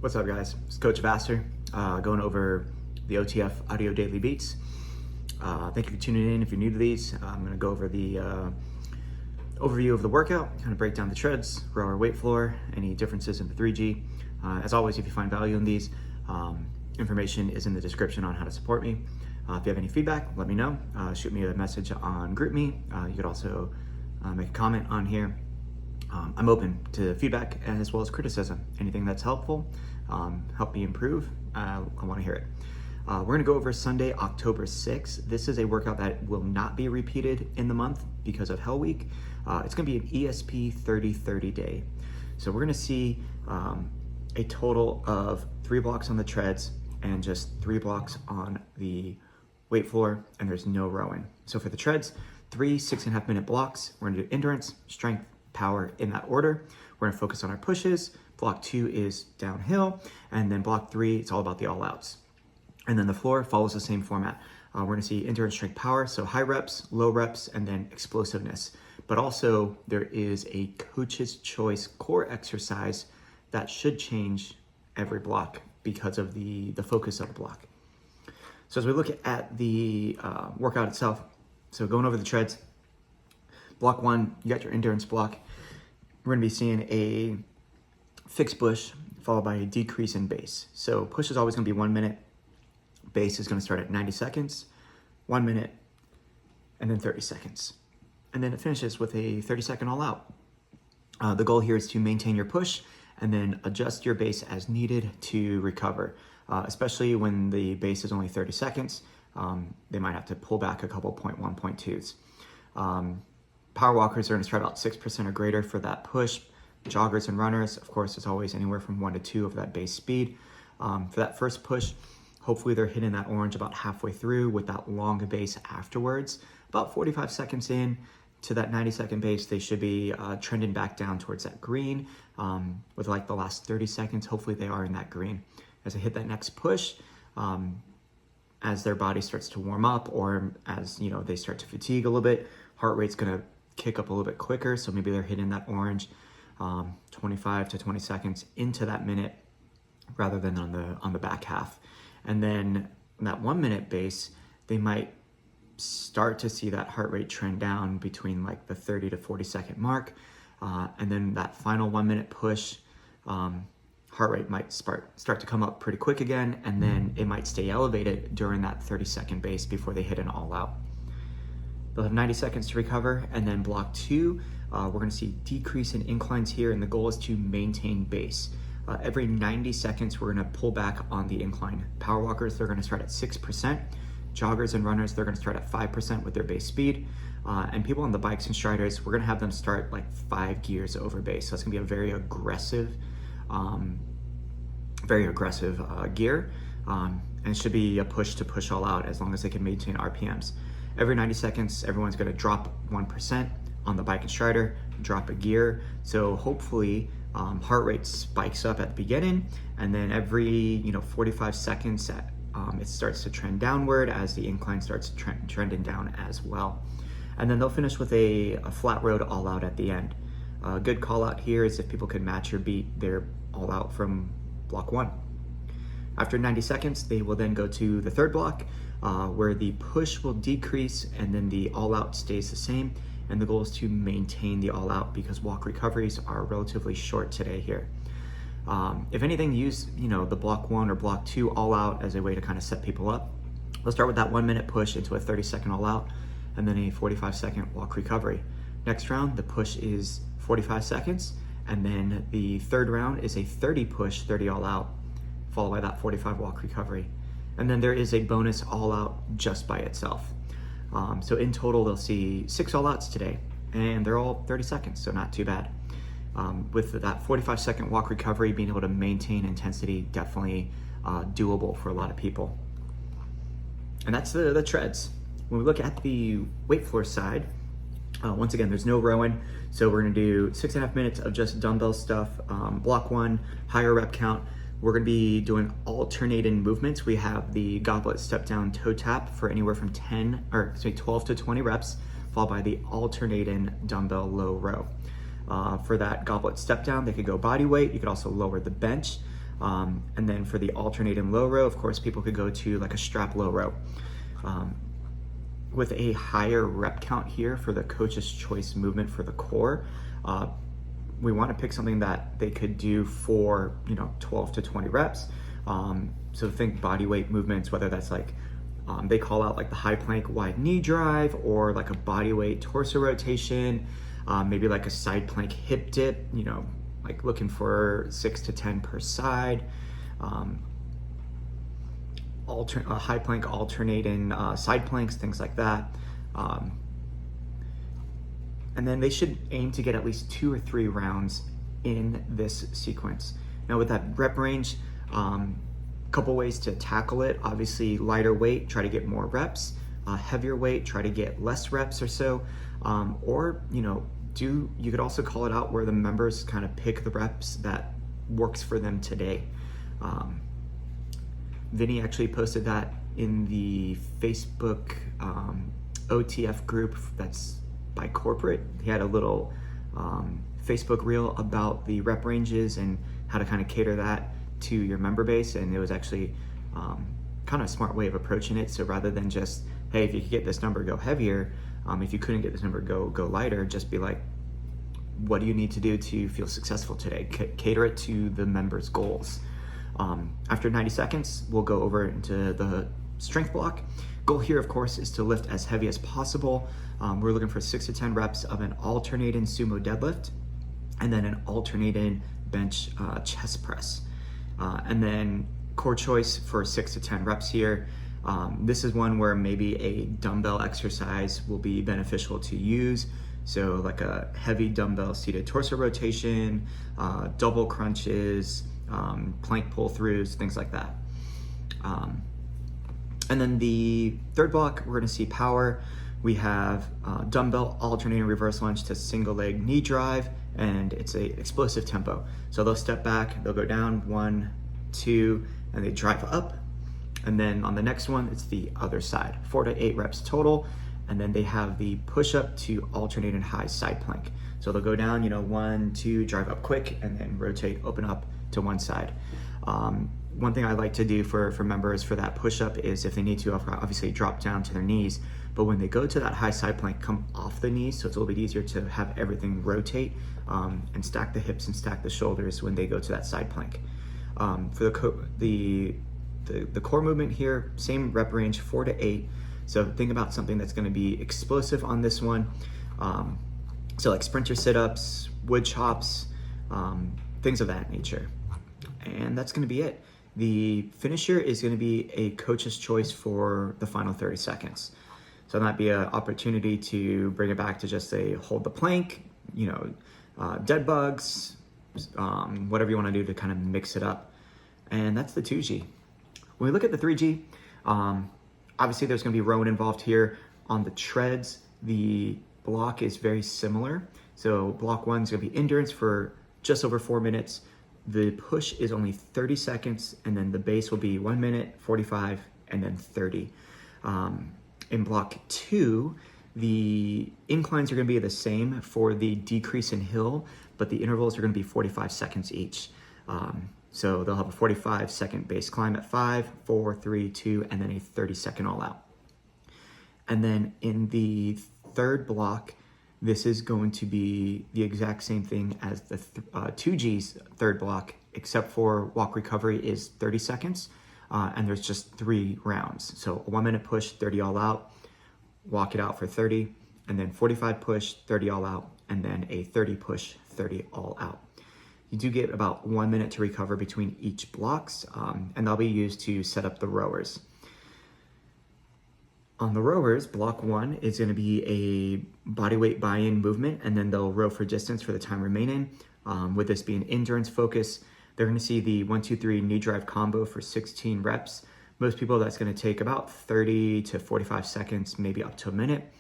What's up, guys? It's Coach Vassar, going over the OTF Audio Daily Beats. Thank you for tuning in. If you're new to these, I'm going to go over the overview of the workout, kind of break down the treads, row or weight floor, any differences in the 3G. As always, if you find value in these, information is in the description on how to support me. If you have any feedback, let me know. Shoot me a message on GroupMe. You could also make a comment on here. I'm open to feedback as well as criticism. Anything that's helpful, help me improve, I want to hear it. We're going to go over Sunday, October 6th. This is a workout that will not be repeated in the month because of Hell Week. It's going to be an ESP 30-30 day. So we're going to see a total of 3 blocks on the treads and just 3 blocks on the weight floor, and there's no rowing. So for the treads, 3 6.5 minute blocks. We're going to do endurance, strength, power in that order. We're gonna focus on our pushes. Block 2 is downhill, and then block 3, it's all about the all outs. And then the floor follows the same format. We're gonna see endurance, strength, power, so high reps, low reps, and then explosiveness. But also there is a coach's choice core exercise that should change every block because of the focus of the block. So as we look at the workout itself, so going over the treads, block 1, you got your endurance block. We're gonna be seeing a fixed push followed by a decrease in base. So push is always gonna be 1 minute. Base is gonna start at 90 seconds, 1 minute, and then 30 seconds. And then it finishes with a 30-second all out. The goal here is to maintain your push and then adjust your base as needed to recover. Especially when the base is only 30 seconds, they might have to pull back a couple 0.1, 0.2s. Power walkers are going to start about 6% or greater for that push. Joggers and runners, of course, is always anywhere from 1 to 2 of that base speed. For that first push, hopefully they're hitting that orange about halfway through with that long base afterwards. About 45 seconds in to that 90-second base, they should be trending back down towards that green. With like the last 30 seconds, hopefully they are in that green. As they hit that next push, as their body starts to warm up, or as they start to fatigue a little bit, heart rate's going to kick up a little bit quicker, so maybe they're hitting that orange 25 to 20 seconds into that minute rather than on the back half. And then that 1 minute base, they might start to see that heart rate trend down between like the 30 to 40 second mark, and then that final 1 minute push, heart rate might start to come up pretty quick again, and then it might stay elevated during that 30-second base before they hit an all out. They'll have 90 seconds to recover, and then block 2, we're going to see decrease in inclines here, and the goal is to maintain base. Every 90 seconds, we're going to pull back on the incline. Power walkers, they're going to start at 6%. Joggers and runners, they're going to start at 5% with their base speed. And people on the bikes and striders, we're going to have them start like 5 gears over base. So it's going to be a very aggressive gear. And it should be a push to push all out as long as they can maintain RPMs. Every 90 seconds, everyone's gonna drop 1% on the bike and strider, drop a gear. So hopefully heart rate spikes up at the beginning, and then every 45 seconds it starts to trend downward as the incline starts trending down as well. And then they'll finish with a flat road all out at the end. A good call out here is if people can match your beat, they're all out from block 1. After 90 seconds, they will then go to the third block, where the push will decrease and then the all out stays the same. And the goal is to maintain the all out because walk recoveries are relatively short today here. If anything, use the block 1 or block 2 all out as a way to kind of set people up. Let's start with that 1 minute push into a 30-second all out, and then a 45-second walk recovery. Next round, the push is 45 seconds, and then the third round is a 30 push, 30 all out, followed by that 45 walk recovery. And then there is a bonus all out just by itself. So in total, they'll see 6 all outs today, and they're all 30 seconds, so not too bad. With that 45-second walk recovery, being able to maintain intensity, definitely doable for a lot of people. And that's the treads. When we look at the weight floor side, once again, there's no rowing, so we're gonna do 6.5 minutes of just dumbbell stuff. Block 1, higher rep count. We're gonna be doing alternating movements. We have the goblet step down toe tap for anywhere from 12 to 20 reps, followed by the alternating dumbbell low row. For that goblet step down, they could go body weight. You could also lower the bench. And then for the alternating low row, of course, people could go to like a strap low row. With a higher rep count here for the coach's choice movement for the core, we want to pick something that they could do for 12 to 20 reps. So think body weight movements, whether that's like they call out like the high plank wide knee drive, or like a body weight torso rotation, maybe like a side plank hip dip, like looking for 6 to 10 per side. High plank alternating side planks, things like that. And then they should aim to get at least 2 or 3 rounds in this sequence. Now with that rep range, couple ways to tackle it. Obviously lighter weight, try to get more reps. Heavier weight, try to get less reps or so. Or you could also call it out where the members kind of pick the reps that works for them today. Vinny actually posted that in the Facebook OTF group that's by corporate. He had a little Facebook reel about the rep ranges and how to kind of cater that to your member base, and it was actually kind of a smart way of approaching it. So rather than just, hey, if you could get this number, go heavier. If you couldn't get this number, go lighter. Just be like, what do you need to do to feel successful today? Cater it to the members' goals. After 90 seconds, we'll go over into the strength block. Goal here, of course, is to lift as heavy as possible. We're looking for 6 to 10 reps of an alternating sumo deadlift, and then an alternating bench chest press. And then core choice for 6 to 10 reps here. This is one where maybe a dumbbell exercise will be beneficial to use. So like a heavy dumbbell seated torso rotation, double crunches, plank pull throughs, things like that. And then the third block, we're gonna see power. We have dumbbell alternating reverse lunge to single leg knee drive, and it's a explosive tempo. So they'll step back, they'll go down, 1, 2, and they drive up. And then on the next one, it's the other side, 4 to 8 reps total. And then they have the push up to alternating high side plank. So they'll go down, 1, 2, drive up quick, and then rotate, open up to one side. One thing I like to do for members for that push up is, if they need to, obviously drop down to their knees, but when they go to that high side plank, come off the knees, so it's a little bit easier to have everything rotate, and stack the hips and stack the shoulders when they go to that side plank. For the core movement here, same rep range, 4 to 8. So think about something that's going to be explosive on this one. So like sprinter sit-ups, wood chops, things of that nature. And that's going to be it. The finisher is going to be a coach's choice for the final 30 seconds. So that might be an opportunity to bring it back to just say, hold the plank, dead bugs, whatever you want to do to kind of mix it up. And that's the 2G. When we look at the 3G, obviously there's going to be rowing involved here. On the treads, the block is very similar. So block 1 is going to be endurance for just over 4 minutes. The push is only 30 seconds, and then the base will be 1 minute, 45, and then 30. In block 2, the inclines are going to be the same for the decrease in hill, but the intervals are going to be 45 seconds each. So they'll have a 45-second base climb at 5, 4, 3, 2, and then a 30-second all out. And then in the third block, this is going to be the exact same thing as the 2G's third block, except for walk recovery is 30 seconds, and there's just 3 rounds. So a 1 minute push, 30 all out, walk it out for 30, and then 45 push, 30 all out, and then a 30 push, 30 all out. You do get about 1 minute to recover between each blocks, and they'll be used to set up the rowers. On the rowers, block 1 is going to be a bodyweight buy-in movement, and then they'll row for distance for the time remaining. With this being endurance focus, they're going to see the 1, 2, 3 knee drive combo for 16 reps. Most people, that's going to take about 30 to 45 seconds, maybe up to a minute.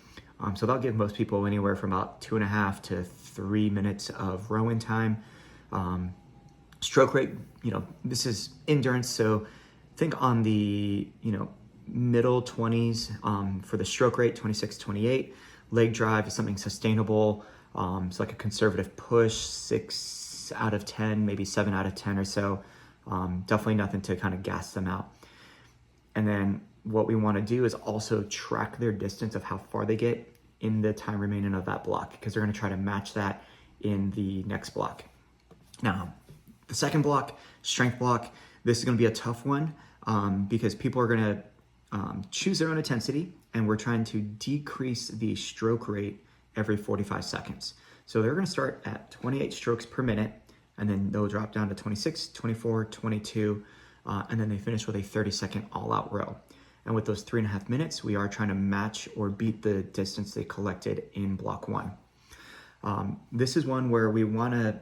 So that'll give most people anywhere from about 2.5 to 3 minutes of rowing time. Stroke rate, this is endurance, so think on the, middle 20s for the stroke rate, 26, 28. Leg drive is something sustainable. It's like a conservative push, 6 out of 10, maybe 7 out of 10 or so. Definitely nothing to kind of gas them out. And then what we want to do is also track their distance of how far they get in the time remaining of that block, because they're going to try to match that in the next block. Now, the second block, strength block, this is going to be a tough one because people are going to choose their own intensity, and we're trying to decrease the stroke rate every 45 seconds. So they're going to start at 28 strokes per minute, and then they'll drop down to 26, 24, 22, and then they finish with a 30-second all-out row. And with those 3.5 minutes, we are trying to match or beat the distance they collected in block one. This is one where we want to,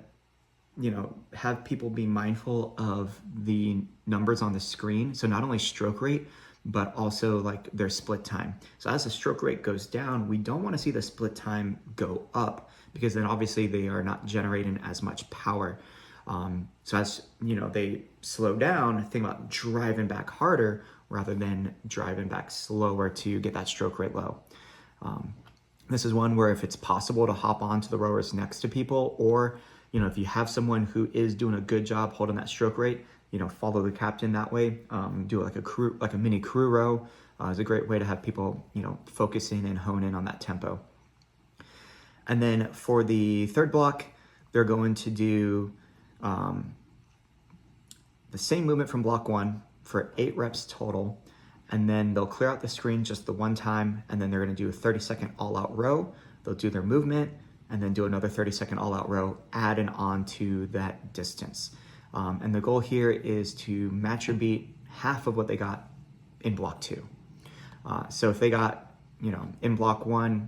have people be mindful of the numbers on the screen. So not only stroke rate, but also like their split time. So as the stroke rate goes down, we don't want to see the split time go up, because then obviously they are not generating as much power. So as they slow down, think about driving back harder rather than driving back slower to get that stroke rate low. This is one where if it's possible to hop onto the rowers next to people, or if you have someone who is doing a good job holding that stroke rate, follow the captain that way. Do like a mini crew row is a great way to have people focus in and hone in on that tempo. And then for the third block, they're going to do the same movement from block one for 8 reps total, and then they'll clear out the screen just the one time, and then they're going to do a 30-second all-out row. They'll do their movement, and then do another 30-second all-out row, adding on to that distance. And the goal here is to match or beat half of what they got in block two. So if they got, in block one,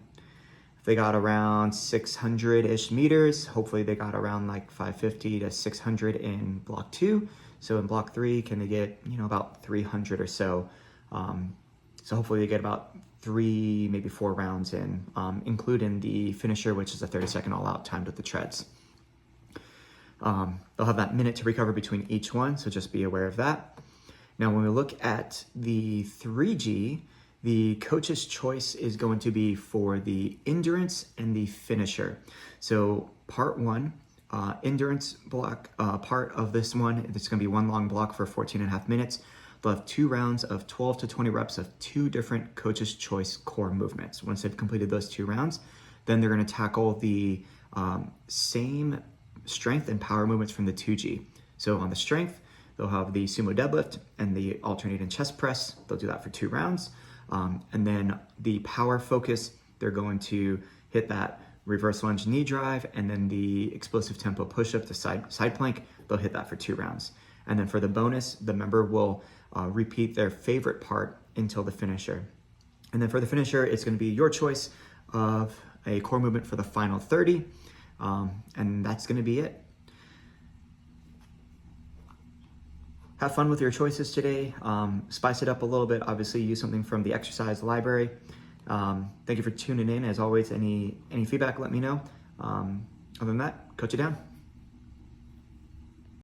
if they got around 600-ish meters, hopefully they got around like 550 to 600 in block two. So in block three, can they get, about 300 or so? So hopefully they get about 3, maybe 4 rounds in, including the finisher, which is a 30-second all-out timed with the treads. They'll have that minute to recover between each one, so just be aware of that. Now, when we look at the 3G, the coach's choice is going to be for the endurance and the finisher. So part one, endurance block, part of this one, it's going to be one long block for 14.5 minutes. They'll have 2 rounds of 12 to 20 reps of 2 different coach's choice core movements. Once they've completed those 2 rounds, then they're going to tackle the same strength and power movements from the 2G. So on the strength, they'll have the sumo deadlift and the alternating chest press. They'll do that for 2 rounds. And then the power focus, they're going to hit that reverse lunge knee drive, and then the explosive tempo push-up to side plank. They'll hit that for 2 rounds. And then for the bonus, the member will repeat their favorite part until the finisher. And then for the finisher, it's going to be your choice of a core movement for the final 30. And that's going to be it. Have fun with your choices today. Spice it up a little bit. Obviously, use something from the exercise library. Thank you for tuning in. As always, any feedback, let me know. Other than that, coach it down.